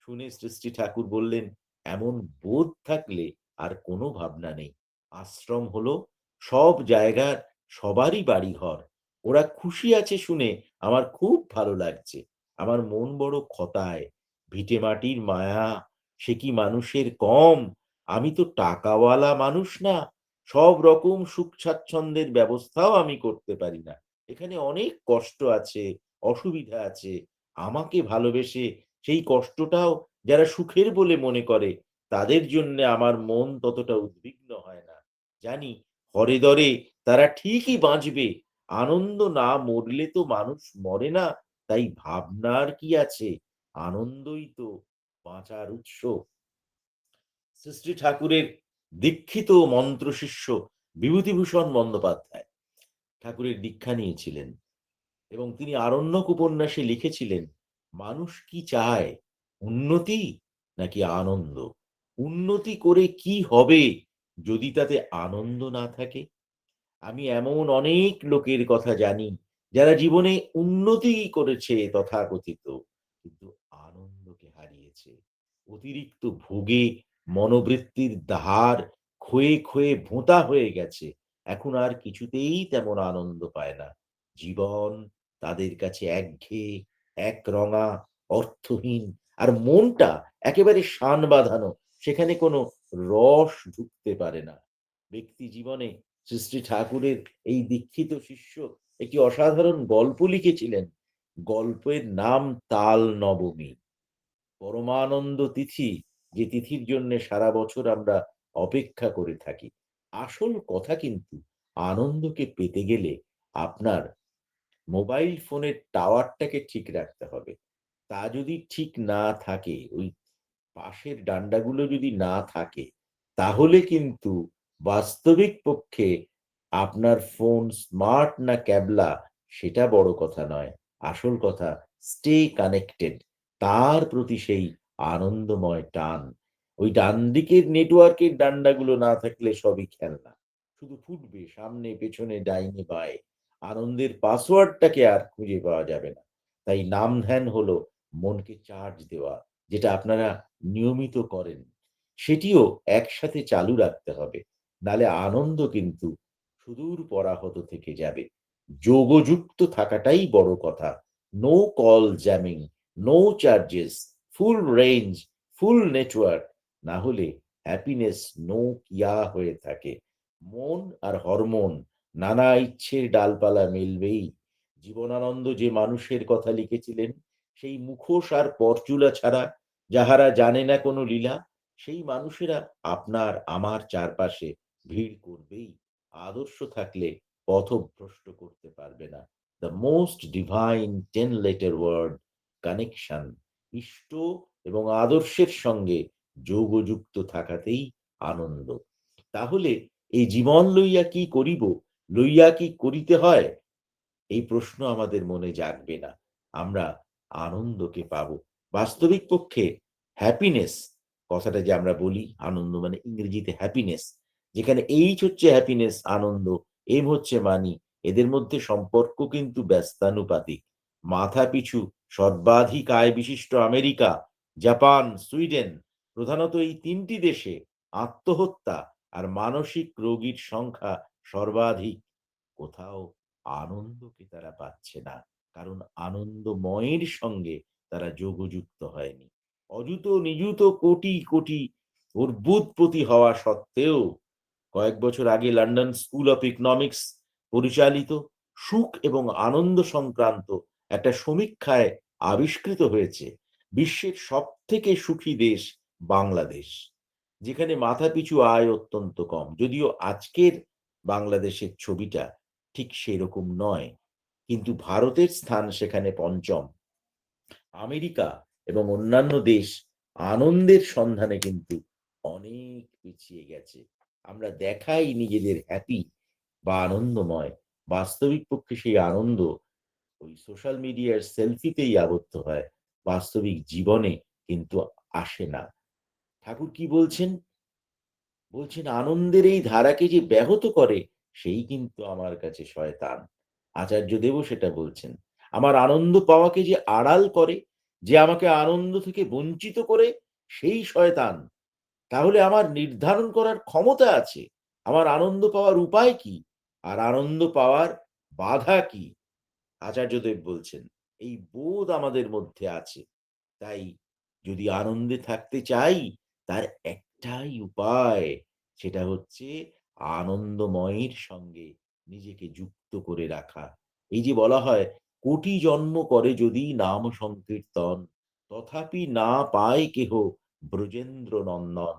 শুনে শ্রী শ্রী ঠাকুর বললেন, এমন বোধ থাকলে আর কোনো ভাবনা নেই। আশ্রম হলো সব জায়গার সবারই বাড়িঘর। ওরা খুশি আছে শুনে আমার খুব ভালো লাগছে। আমার মন বড় খতায়। ভিটেমাটির মায়া, সে কি মানুষের কম? আমি তো টাকাওয়ালা মানুষ না। সব রকম সুখ স্বাচ্ছন্দ্যের ব্যবস্থাও আমি করতে পারি না। এখানে অনেক কষ্ট আছে, অসুবিধা আছে। আমাকে ভালোবেসে সেই কষ্টটাও যারা সুখের বলে মনে করে, তাদের জন্যে আমার মন ততটা উদ্বিগ্ন হয় না। জানি হরে-দরে তারা ঠিকই বাঁচবে। আনন্দ না মরলে তো মানুষ মরে না, তাই ভাবনার কি আছে? আনন্দই তো বাঁচার উৎস। শ্রী ঠাকুরের দীক্ষিত মন্ত্রশিষ্য বিভূতিভূষণ বন্দ্যোপাধ্যায় ঠাকুরের দীক্ষা নিয়েছিলেন এবং তিনি আরণ্যক উপন্যাসে লিখেছিলেন, মানুষ কি চায়? উন্নতি নাকি আনন্দ? উন্নতি করে কি হবে যদি তাতে আনন্দ না থাকে? আমি এমন অনেক লোকের কথা জানি যারা জীবনে উন্নতি করেছে তথাকথিত, কিন্তু আনন্দকে হারিয়েছে। অতিরিক্ত ভোগে মনোবৃত্তির ধার ক্ষয়ে ক্ষয়ে ভোঁতা হয়ে গেছে। এখন আর কিছুতেই তেমন আনন্দ পায় না। জীবন তাদের কাছে একঘেয়ে, একরঙা, অর্থহীন, আর মনটা একেবারে শান বাঁধানো। সেখানে কোনো রস ঢুকতে পারে না। ব্যক্তি জীবনে শ্রী ঠাকুরের এই দীক্ষিত শিষ্য একটি অসাধারণ গল্প লিখেছিলেন। গল্পের নাম তাল নবমী। পরমানন্দ তিথি, যে তিথির জন্য সারা বছর আমরা অপেক্ষা করে থাকি। আসল কথা কিন্তু, আনন্দকে পেতে গেলে আপনার মোবাইল ফোনের টাওয়ারটাকে ঠিক রাখতে হবে। তা যদি ঠিক না থাকে, ওই পাশের ডান্ডাগুলো যদি না থাকে, তাহলে কিন্তু বাস্তবিক পক্ষে আপনার ফোন স্মার্ট না ক্যাবলা সেটা বড় কথা নয়। আসল কথা স্টে কানেক্টেড। তার প্রতি সেই আনন্দময় টান। ওই ডানদিকের নেটওয়ার্কের ডান্ডাগুলো না থাকলে সবই খেলনা। শুধু ফুটবে সামনে, পেছনে, ডাইনে, বাঁয়ে। আনন্দের পাসওয়ার্ডটাকে আর খুঁজে পাওয়া যাবে না। তাই নাম ধ্যান হলো মনকে চার্জ দেওয়া, যেটা আপনারা নিয়মিত করেন। সেটিও একসাথে চালু রাখতে হবে। নালে আনন্দ কিন্তু সুদূর পরাহত থেকে যাবে। যোগযুক্ত থাকাটাই বড় কথা। No call jamming, no charges, full range, full network. না হলে হ্যাপিনেস নো কিয়া হয়ে থাকে। মন আর হরমোন নানা ইচ্ছের ডালপালা মেলবেই। জীবনানন্দ যে মানুষের কথা লিখেছিলেন, সেই মুখোশ আর পরচুলা ছাড়া যাহারা জানে না কোনো লীলা, সেই মানুষেরা আপনার আমার চারপাশে ভিড় করবেই। আদর্শ থাকলে পথভ্রষ্ট করতে পারবে না। The most divine 10 letter word connection. ইষ্ট এবং আদর্শের সঙ্গে যোগযুক্ত থাকাতেই আনন্দ। তাহলে এই জীবন লইয়া কি করিব, লইয়া কি করিতে হয়, এই প্রশ্ন আমাদের মনে জাগবে না। আমরা আনন্দকে পাবো। বাস্তবিক পক্ষে হ্যাপিনেস কথাটা যে আমরা বলি, আনন্দ মানে ইংরেজিতে হ্যাপিনেস। যেখানে এইচ হচ্ছে হ্যাপিনেস, আনন্দ, এম হচ্ছে মানি। এদের মধ্যে সম্পর্ক কিন্তু ব্যস্তানুপাতিক। মাথাপিছু সর্বাধিক আয় বিশিষ্ট আমেরিকা, জাপান, সুইডেন, প্রধানত এই ৩ টি দেশে আত্মহত্যা আর মানসিক রোগীর সংখ্যা সর্বাধিক। কোথাও আনন্দকে তারা পাচ্ছে না। কারণ আনন্দময়ের সঙ্গে তারা যোগযুক্ত হয়নি। অযুত নিযুত কোটি কোটি অর্বুদপতি হওয়া সত্ত্বেও কয়েক বছর আগে লন্ডন স্কুল অফ ইকোনমিক্স পরিচালিত সুখ এবং আনন্দ সংক্রান্ত একটা সমীক্ষায় আবিষ্কৃত হয়েছে বিশ্বের সবথেকে সুখী দেশ বাংলাদেশ। যেখানে মাথাপিছু আয় অত্যন্ত কম। যদিও আজকের বাংলাদেশের ছবিটা ঠিক সেরকম নয়। কিন্তু ভারতের স্থান সেখানে ৫ম। আমেরিকা এবং অন্যান্য দেশ আনন্দের সন্ধানে কিন্তু অনেক পিছিয়ে গেছে। আমরা দেখাই নিজেদের হ্যাপি বা আনন্দময়। বাস্তবিক পক্ষে সেই আনন্দ ওই সোশ্যাল মিডিয়ার সেলফিতেই আবদ্ধ হয়। বাস্তবিক জীবনে কিন্তু আসে না। ঠাকুর কি বলছেন? বলছেন আনন্দের এই ধারাকে যে ব্যাহত করে, সেই কিন্তু আমার কাছে শয়তান। আচার্যদেবও সেটা বলছেন। আমার আনন্দ পাওয়াকে যে আড়াল করে, যে আমাকে আনন্দ থেকে বঞ্চিত করে, সেই শয়তান। তাহলে আমার নির্ধারণ করার ক্ষমতা আছে। আমার আনন্দ পাওয়ার উপায় কি? আর আনন্দ পাওয়ার বাধা কি? আচার্যদেব বলছেন, এই বোধ আমাদের মধ্যে আছে। তাই যদি আনন্দে থাকতে চাই, তার একটাই উপায়, সেটা হচ্ছে আনন্দময়ের সঙ্গে নিজেকে যুক্ত করে রাখা। এই যে বলা হয়, কোটি জন্ম করে যদি নাম সংকীর্তন, তথাপি না পায় কেহ ব্রজেন্দ্র নন্দন।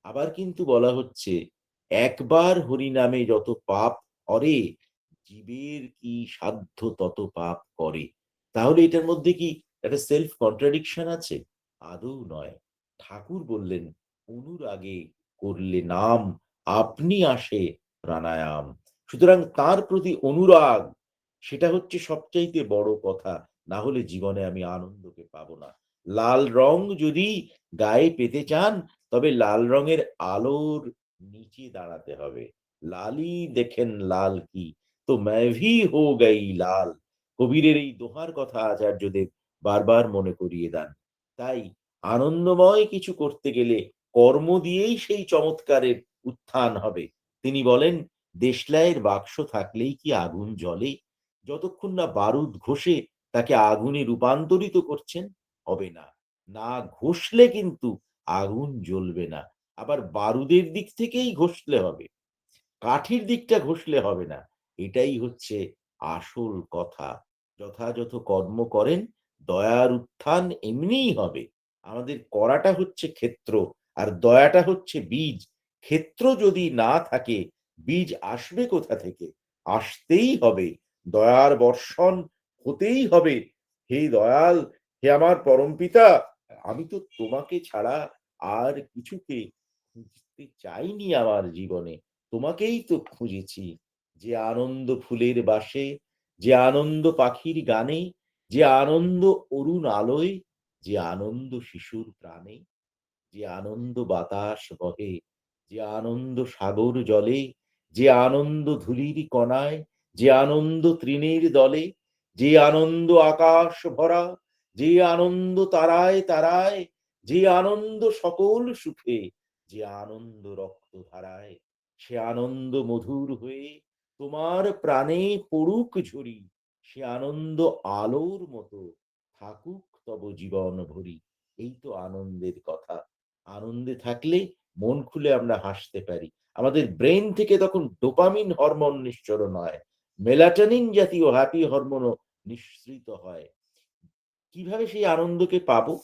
আবার কিন্তু বলা হচ্ছে, একবার হরিনামে যত পাপ করে, জীবের কি সাধ্য তত পাপ করে। তাহলে এটার মধ্যে কি একটা সেলফ কন্ট্রাডিকশন আছে? আদৌ নয়। ঠাকুর বললেন, অনুরাগে করলে নাম, আপনি আসে প্রাণায়াম। সুতরাং তার প্রতি অনুরাগ, সেটা হচ্ছে সবচাইতে বড় কথা। না হলে জীবনে আমি আনন্দকে পাবো না। লাল রং যদি গায়ে পেতে চান, তবে লাল রঙের আলোর নিচে দাঁড়াতে হবে। লালই দেখেন লাল কি, তো मैं भी हो गई লাল। কবীরের এই দোহার কথা আচার্যদেব বারবার মনে করিয়ে দেন। তাই আনন্দময় কিছু করতে গেলে কর্ম দিয়েই সেই চমৎকারের উত্থান হবে। তিনি বলেন, দেশলাইয়ের বাক্স থাকলেই কি আগুন জ্বলে? যতক্ষণ না বারুদ ঘষে তাকে আগুনে রূপান্তরিত করছেন, হবে না। না ঘষলে কিন্তু আগুন জ্বলবে না। আবার বারুদের দিক থেকেই ঘষলে হবে। কাঠির দিকটা ঘষলে হবে না। এটাই হচ্ছে আসল কথা। যথাযথ কর্ম করেন, দয়ার উত্থান এমনিই হবে। আমাদের করাটা হচ্ছে ক্ষেত্র, আর দয়াটা হচ্ছে বীজ। ক্ষেত্র যদি না থাকে, বীজ আসবে কোথা থেকে? আসতেই হবে। দয়ার বর্ষণ হতেই হবে। হে দয়াল, হে আমার পরমপিতা, আমি তো তোমাকে ছাড়া আর কিছুকে খুঁজতে চাইনি আমার জীবনে। তোমাকেই তো খুঁজেছি। যে আনন্দ ফুলের বাসে, যে আনন্দ পাখির গানে, যে আনন্দ অরুণ আলোয়, যে আনন্দ শিশুর প্রাণে, যে আনন্দ বাতাস বহে, যে আনন্দ সাগর জলে, যে আনন্দ ধূলির কণায়, যে আনন্দ তৃণের দলে, যে আনন্দ আকাশ ভরা, যে আনন্দ তারায় তারায়, যে আনন্দ সকল সুখে, যে আনন্দ রক্ত ধারায়, সে আনন্দ মধুর হয়ে তোমার প্রাণে পড়ুক ঝরি, সে আনন্দ আলোর মতো থাকুক তব জীবন ভরি। এই তো আনন্দের কথা। আনন্দে থাকলে মন খুলে আমরা হাসতে পারি। আমাদের ব্রেন থেকে তখন ডোপামিন হরমোন নিঃসরণ হয়। মেলাটোনিন জাতীয় হ্যাপি হরমোনও নিঃসৃত হয়। কিভাবে সেই আনন্দকে পাবো?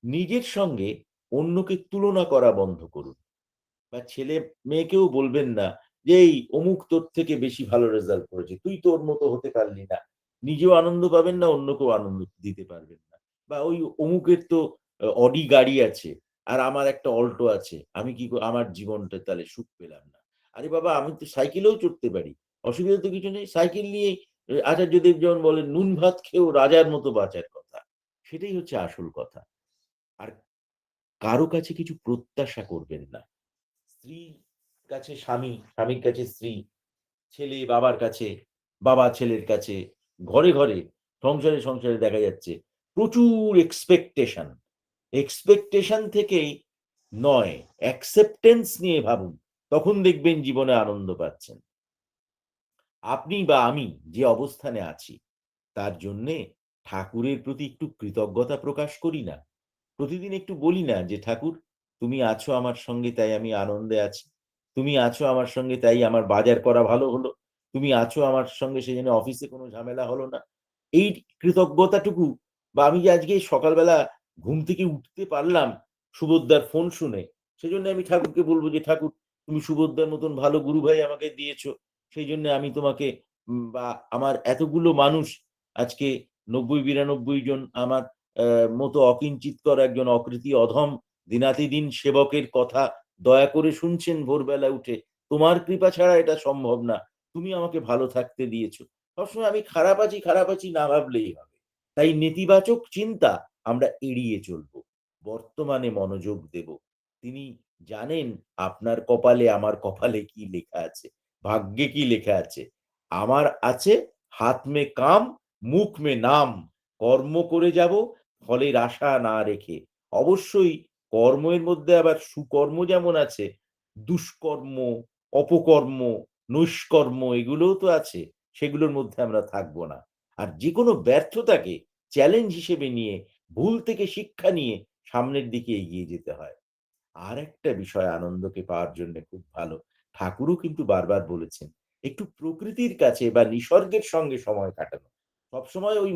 নিজের সঙ্গে অন্যকে তুলনা করা বন্ধ করুন। বা ছেলে মেয়েকেও বলবেন না যে, "এই অমুক তোর থেকে বেশি ভালো রেজাল্ট করেছে। তুই তোর মতো হতে পারলি না।" নিজেও আনন্দ পাবেন না, অন্যকেও আনন্দ দিতে পারবেন না। বা ওই অমুকের তো অডি গাড়ি আছে, আর আমার একটা অল্টো আছে। আমি কি আমার জীবনটা তাহলে সুখ পেলাম না। আরে বাবা, আমি তো সাইকেলেও চড়তে পারি। অসুবিধা তো কিছু নেই। সাইকেল নিয়েই আচার্যদেব যেমন বলেন, "নুন ভাত খেয়েও রাজার মতো বাঁচার কথা।" সেটাই হচ্ছে আসল কথা। আর কারো কাছে কিছু প্রত্যাশা করবেন না। স্ত্রীর কাছে স্বামী, স্বামীর কাছে স্ত্রী, ছেলে বাবার কাছে, বাবা ছেলের কাছে, ঘরে, ঘরে, সংসারে, সংসারে দেখা যাচ্ছে প্রচুর এক্সপেকটেশন। এক্সপেকটেশন থেকেই নয়, অ্যাকসেপ্টেন্স নিয়ে ভাবুন। তখন দেখবেন জীবনে আনন্দ পাচ্ছেন। আপনি বা আমি যে অবস্থানে আছি, তার জন্যে ঠাকুরের প্রতি একটু কৃতজ্ঞতা প্রকাশ করি না? প্রতিদিন একটু বলি না যে, "ঠাকুর, তুমি আছো আমার সঙ্গে তাই আমি আনন্দে আছি। তুমি আছো আমার সঙ্গে তাই আমার বাজার করা ভালো হলো। তুমি আছো আমার সঙ্গে সেজন্য অফিসে কোনো ঝামেলা হলো না।" এই কৃতজ্ঞতাটুকু, বা আমি যে আজকে সকালবেলা ঘুম থেকে উঠতে পারলাম সুবোধদার ফোন শুনে, সেজন্য আমি ঠাকুরকে বলব যে, "ঠাকুর, তুমি সুবোধদার মতন ভালো গুরুভাই আমাকে দিয়েছ। সেইজন্য আমি তোমাকে বা আমার এতগুলো মানুষ আজকে ৯০-৯২ জন আমার মতো অকিঞ্চিৎকর একজন অকৃতি অধম দিনাতিদিন সেবকের কথা দয়া করে শুনছেন ভোরবেলা উঠে। তোমার কৃপা ছাড়া এটা সম্ভব না। তুমি আমাকে ভালো থাকতে দিয়েছ।" সবসময় আমি খারাপ আছি, খারাপ আছি না ভাবলেই হবে। তাই নেতিবাচক চিন্তা আমরা এড়িয়ে চলব। বর্তমানে মনোযোগ দেব। তিনি জানেন আপনার কপালে আমার কপালে কি লেখা আছে, ভাগ্যে কি লেখা আছে। আমার আছে হাত মে কাম, মুখ মে নাম। কর্ম করে যাব ফলের আশা না রেখে। অবশ্যই কর্মের মধ্যে আবার সুকর্ম যেমন আছে, দুষ্কর্ম, অপকর্ম, নৈষ্কর্ম এগুলোও তো আছে। সেগুলোর মধ্যে আমরা থাকব না। আর যেকোনো ব্যর্থতাকে চ্যালেঞ্জ হিসেবে নিয়ে, ভুল থেকে শিক্ষা নিয়ে সামনের দিকে এগিয়ে যেতে হয়। আরেকটা বিষয় আনন্দকে পাওয়ার জন্যে খুব ভালো। ঠাকুরও কিন্তু বারবার বলেছেন, একটু প্রকৃতির কাছে বা নিসর্গের সঙ্গে সময় কাটানো। সবসময় ওই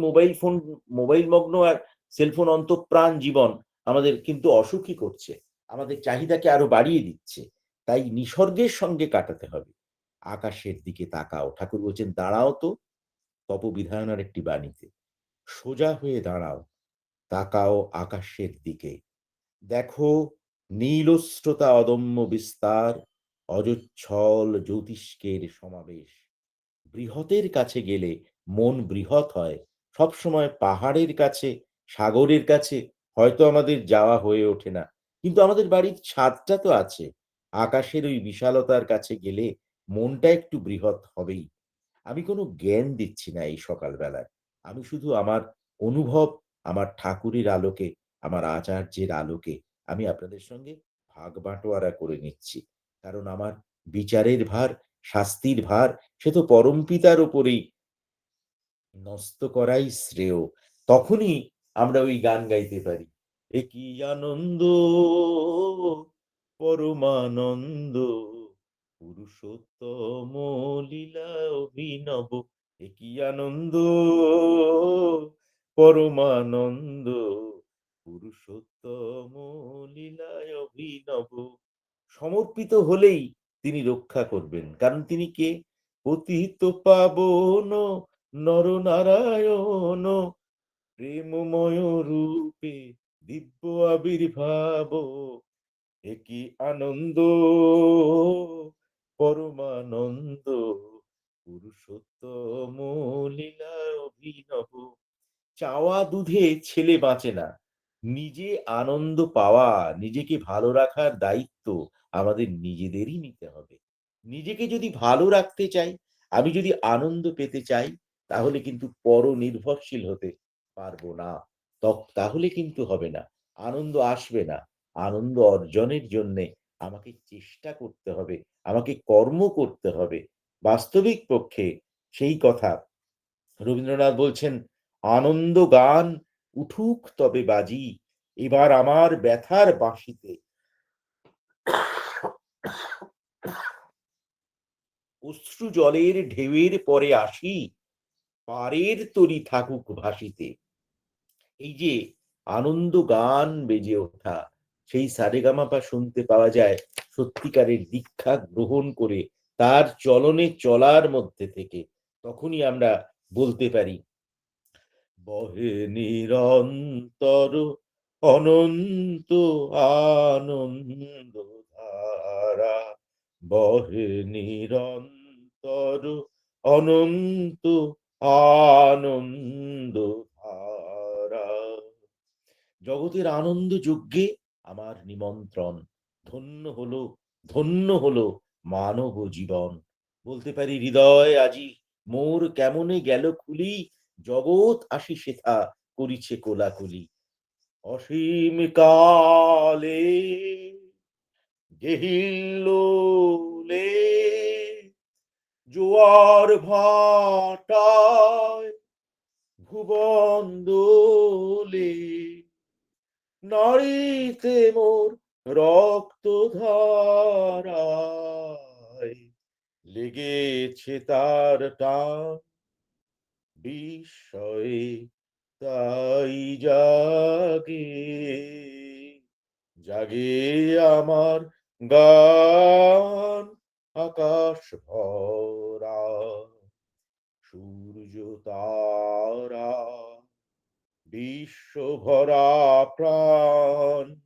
মোবাইল মগ্ন আর সেলফোন অন্তঃপ্রাণ জীবন আমাদের কিন্তু অসুখী করছে। আমাদের চাহিদাকে আরো বাড়িয়ে দিচ্ছে। তাই নিসর্গের সঙ্গে কাটাতে হবে। আকাশের দিকে তাকাও। ঠাকুর বলছেন, "দাঁড়াও তো" তপোবিধানের একটি বাণীতে। "সোজা হয়ে দাঁড়াও, তাকাও আকাশের দিকে। দেখো নীলস্রোতা অদম্য বিস্তার, অজস্ছল জ্যোতিষ্কের সমাবেশ। বৃহতের কাছে গেলে মন বৃহৎ হয়। সবসময় পাহাড়ের কাছে, সাগরের কাছে হয়তো আমাদের যাওয়া হয়ে ওঠে না। কিন্তু আমাদের বাড়ির ছাদটা তো আছে। আকাশের ওই বিশালতার কাছে গেলে মনটা একটু বৃহৎ হবেই। আমি কোনো জ্ঞান দিচ্ছি না এই সকালবেলায়। আমি শুধু আমার অনুভব, আমার ঠাকুরের আলোকে, আমার আচার্যের আলোকে আমি আপনাদের সঙ্গে ভাগ বাঁটোয়ারা করে নিচ্ছি। কারণ আমার বিচারের ভার, শাস্তির ভার সে তো পরমপিতার উপরেই ন্যস্ত করাই শ্রেয়। তখনই আমরা ওই গান গাইতে পারি। এ কি আনন্দ, পরমানন্দ, পুরুষোত্তম লীলা অভিনব। এ কি আনন্দ, পরমানন্দ, পুরুষোত্তম লীলায় অভিনব। সমর্পিত হলেই তিনি রক্ষা করবেন। কারণ তিনি কে? পতিত পাবন নরনারায়ণ, প্রেমময় রূপে দিব্য আবির্ভাব। এ কি আনন্দ, পরমানন্দ, পুরুষোত্তম লীলা অভিনব। চাওয়া দুধে ছেলে বাঁচে না। নিজে আনন্দ পাওয়া, নিজেকে ভালো রাখার দায়িত্ব আমাদের নিজেদেরই নিতে হবে। নিজেকে যদি ভালো রাখতে চাই, আমি যদি আনন্দ পেতে চাই, তাহলে কিন্তু পরনির্ভরশীল হতে পারবো না। তাহলে কিন্তু হবে না। আনন্দ আসবে না। আনন্দ অর্জনের জন্যে আমাকে চেষ্টা করতে হবে, আমাকে কর্ম করতে হবে। বাস্তবিক পক্ষে সেই কথা রবীন্দ্রনাথ বলছেন, "আনন্দ গান উঠুক তবে বাজি, এবার আমার ব্যথার বাঁশিতে। অশ্রু জলের ঢেউয়ের পরে আসি, পারের তরী থাকুক ভাসিতে।" এই যে আনন্দ গান বেজে ওঠা, সেই সারেগামাপা শুনতে পাওয়া যায় সত্যিকারের দীক্ষা গ্রহণ করে, তার চলনে চলার মধ্যে থেকে। তখনই আমরা বলতে পারি, বহে নিরন্তর অনন্ত আনন্দ ধারা, বহে নিরন্তর অনন্ত আনন্দ ধারা। জগতের আনন্দ যজ্ঞে আমার নিমন্ত্রণ। ধন্য হলো, ধন্য হলো মানব জীবন। বলতে পারি, হৃদয় আজি মোর কেমনে গেল খুলি, জগৎ আসি সেথা করিছে কোলাকুলি। অসীম কালে গেহিল্লোলে, জোয়ার ভাটায় ভুবন দোলে, নাড়িতে মোর রক্ত ধারায়, লেগেছে তার টান বিস্ময়ে, তাই জাগে, জাগে আমার গান আকাশ ভরা। সূর্য তারা বিশ্বভরা প্রাণ,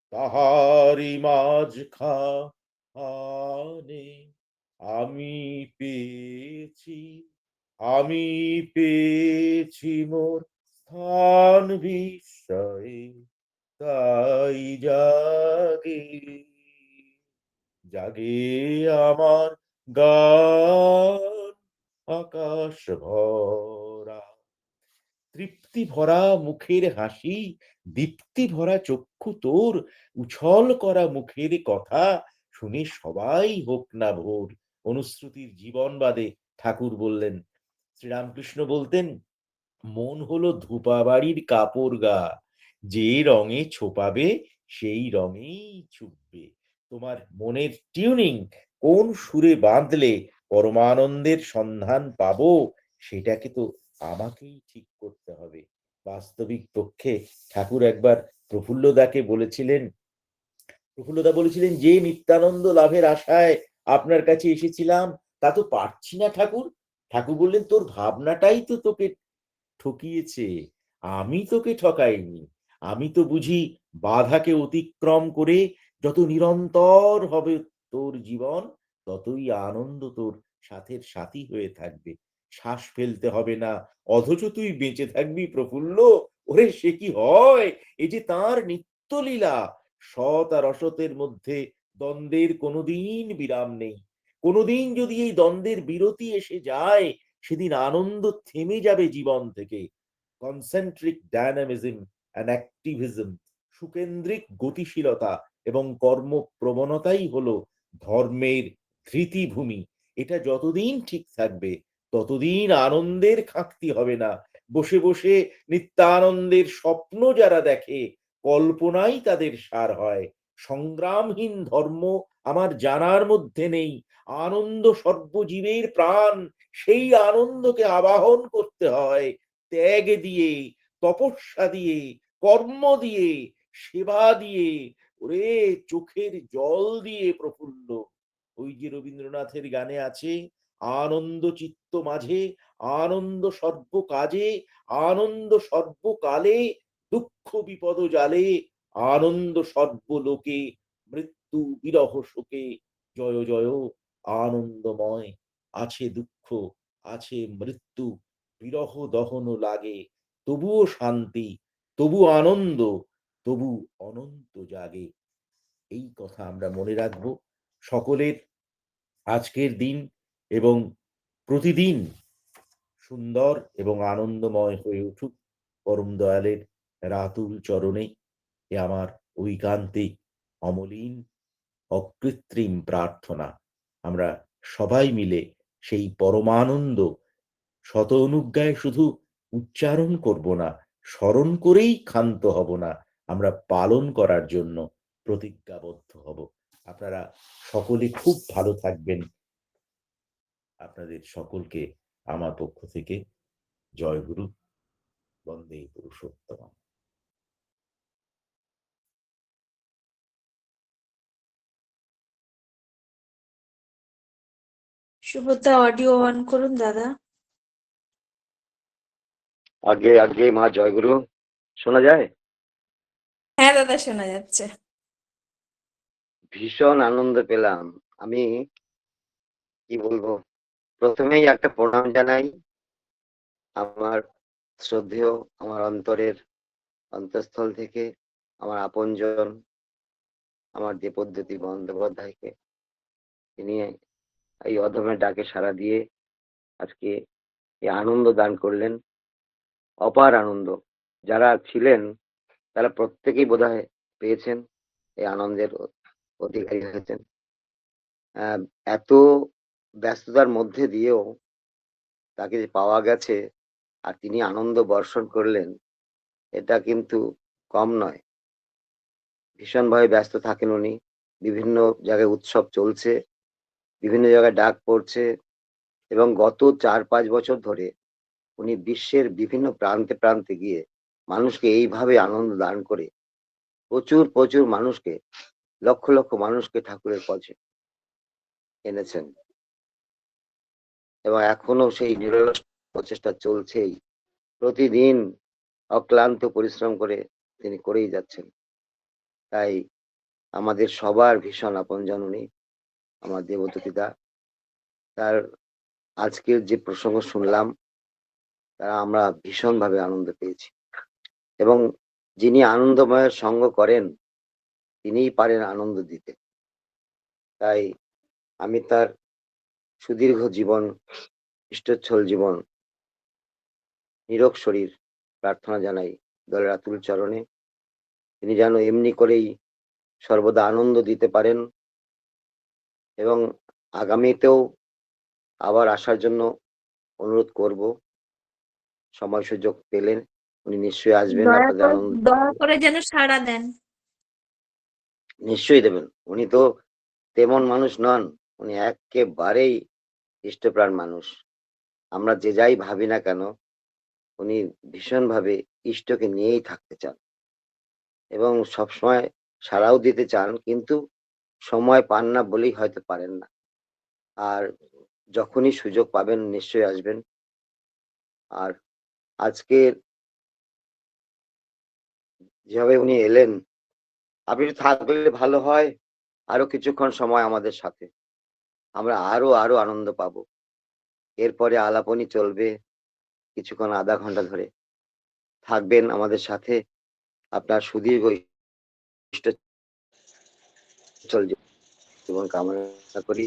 তাহারি মাঝখানে আমি পেয়েছি, আমি পেয়েছি মোর স্থান বিস্ময়ে, তাই জাগে, জাগে আমার গান আকাশ ভরা। তৃপ্তি ভরা মুখের হাসি, দীপ্তি ভরা চক্ষু তোর, উছল করা মুখের কথা, শুনে সবাই হোক না ভোর। অনুশ্রুতির জীবন বাদে ঠাকুর বললেন, শ্রীরামকৃষ্ণ বলতেন, মন হলো ধূপাবাড়ির কাপড় গা, যে রঙে ছোপাবে সেই রঙেই ছুটবে। তোমার মনের টিউনিং কোন সুরে বাঁধলে পরমানন্দের সন্ধান পাবো, সেটাকে তো আমাকেই ঠিক করতে হবে। বাস্তবিক পক্ষে ঠাকুর একবার প্রফুল্লদাকে বলেছিলেন, প্রফুল্লদা বলেছিলেন, যে নিত্যানন্দ লাভের আশায় আপনার কাছে এসেছিলাম তা তো পারছি না ঠাকুর। ঠাকুর বললেন, তোর ভাবনাটাই তো তোকে ঠকিয়েছে, আমি তোকে ঠকাইনি। আমি তো বুঝি বাধাকে অতিক্রম করে যত নিরন্তর হবে তোর জীবন, ততই আনন্দ তোর সাথের সাথী হয়ে থাকবে। শ্বাস ফেলতে হবে না, অথচ তুই বেঁচে থাকবি প্রফুল্ল। ওরে সে কি হয়! এই যে তাঁর নিত্যলীলা, সৎ আর অসতের মধ্যে দ্বন্দ্বের কোনোদিন বিরাম নেই। কোনোদিন যদি এই দ্বন্দ্বের বিরতি এসে যায়, সেদিন আনন্দ থেমে যাবে জীবন থেকে। কনসেন্ট্রিক ডায়নামিজম অ্যান্ড অ্যাক্টিভিজম, সুকেন্দ্রিক গতিশীলতা এবং কর্মপ্রবণতাই হলো ধর্মের ধৃতিভূমি। এটা যতদিন ঠিক থাকবে, ততদিন আনন্দের খাঁকতি হবে না। বসে বসে নিত্যানন্দের স্বপ্ন যারা দেখে, কল্পনাই তাদের সার হয়। সংগ্রামহীন ধর্ম আমার জানার মধ্যে নেই। আনন্দ সর্বজীবের প্রাণ, সেই আনন্দকে আবাহন করতে হয় ত্যাগ দিয়ে, তপস্যা দিয়ে, কর্ম দিয়ে, সেবা দিয়ে, ওরে চোখের জল দিয়ে প্রফুল্ল। ওই যে রবীন্দ্রনাথের গানে আছে, আনন্দ চিত্ত মাঝে, আনন্দ সর্ব কাজে, আনন্দ সর্বকালে, দুঃখ বিপদ জালে, আনন্দ সর্বলোকে, মৃত্যু বিরহ শোকে, জয় জয় আনন্দময়। আছে দুঃখ, আছে মৃত্যু, বিরহ দহন লাগে, তবুও শান্তি, তবু আনন্দ, তবু অনন্ত জাগে। এই কথা আমরা মনে রাখবো। সকলের আজকের দিন এবং প্রতিদিন সুন্দর এবং আনন্দময় হয়ে উঠুক পরম দয়ালের রাতুল চরণে। এ আমার ঐকান্তিক, অমলিন, অকৃত্রিম প্রার্থনা। আমরা সবাই মিলে সেই পরমানন্দ শত অনুজ্ঞায় শুধু উচ্চারণ করব না, স্মরণ করেই ক্ষান্ত হব না, আমরা পালন করার জন্য প্রতিজ্ঞাবদ্ধ হব। আপনারা সকলে খুব ভালো থাকবেন। আপনাদের সকলকে আমার পক্ষ থেকে জয় গুরু, বন্দে পুরুষোত্তম। সুভদ্রা, অডিও অন করুন দাদা। আগে আগে মা জয়গুরু, শোনা যায়? হ্যাঁ দাদা, শোনা যাচ্ছে। ভীষণ আনন্দ পেলাম। আমি কি বলবো, প্রথমেই একটা প্রণাম জানাই আমার শ্রদ্ধেয়, আমার অন্তরের অন্তঃস্থল থেকে আমার আপনজন, আমার দেবদ্যুতি বন্দ্যোপাধ্যায়কে। তিনি এই অধমের ডাকে সাড়া দিয়ে আজকে এই আনন্দ দান করলেন, অপার আনন্দ। যারা ছিলেন তারা প্রত্যেকেই বোধহয় পেয়েছেন, এই আনন্দের অধিকারী হয়েছেন। এত ব্যস্ততার মধ্যে দিয়েও তাকে যে পাওয়া গেছে আর তিনি আনন্দ বর্ষণ করলেন, এটা কিন্তু কম নয়। ভীষণভাবে ব্যস্ত থাকেন উনি, বিভিন্ন জায়গায় উৎসব চলছে, বিভিন্ন জায়গায় ডাক পড়ছে, এবং গত 4-5 বছর ধরে উনি বিশ্বের বিভিন্ন প্রান্তে প্রান্তে গিয়ে মানুষকে এইভাবে আনন্দ দান করে প্রচুর প্রচুর মানুষকে, লক্ষ লক্ষ মানুষকে ঠাকুরের পথে এনেছেন, এবং এখনো সেই নিরলস প্রচেষ্টা চলছেই। প্রতিদিন অক্লান্ত পরিশ্রম করে তিনি করেই যাচ্ছেন। তাই আমাদের সবার ভীষণ আপনজন উনি, আমার দেবতী পিতা। তার আজকের যে প্রসঙ্গ শুনলাম, তারা আমরা ভীষণভাবে আনন্দ পেয়েছি, এবং যিনি আনন্দময়ের সঙ্গ করেন তিনিই পারেন আনন্দ দিতে। তাই আমি তার সুদীর্ঘ জীবন, ইষ্টচ্ছল জীবন, নিরোগ শরীর প্রার্থনা জানাই দলের আতুল চরণে। তিনি যেন এমনি করেই সর্বদা আনন্দ দিতে পারেন, এবং আগামীতেও আবার আসার জন্য অনুরোধ করব। সময় সুযোগ পেলেন উনি নিশ্চয়ই আসবেন, দয়া আপনাদের করে আনন্দ দয়া করে যেন সাড়া দেন। নিশ্চয়ই দেবেন। উনি তো তেমন মানুষ নন, উনি একেবারেই ইষ্টপ্রাণ মানুষ। আমরা যে যাই ভাবি না কেন, উনি ভীষণভাবে ইষ্টকে নিয়েই থাকতে চান এবং সবসময় সাড়াও দিতে চান, কিন্তু সময় পান না বলেই হয়তো পারেন না। আর যখনই সুযোগ পাবেন নিশ্চয়ই আসবেন। আর আজকের যেভাবে উনি এলেন, আপনি একটু থাকলে ভালো হয়, আরো কিছুক্ষণ সময় আমাদের সাথে। আমরা আরো আনন্দ পাবো। এরপরে আলাপনী চলবে কিছুক্ষণ, আধা ঘন্টা ধরে। থাকবেন আমাদের সাথে। আপনার সুদীর্ঘ ইষ্টচল জীবন কামনা করি।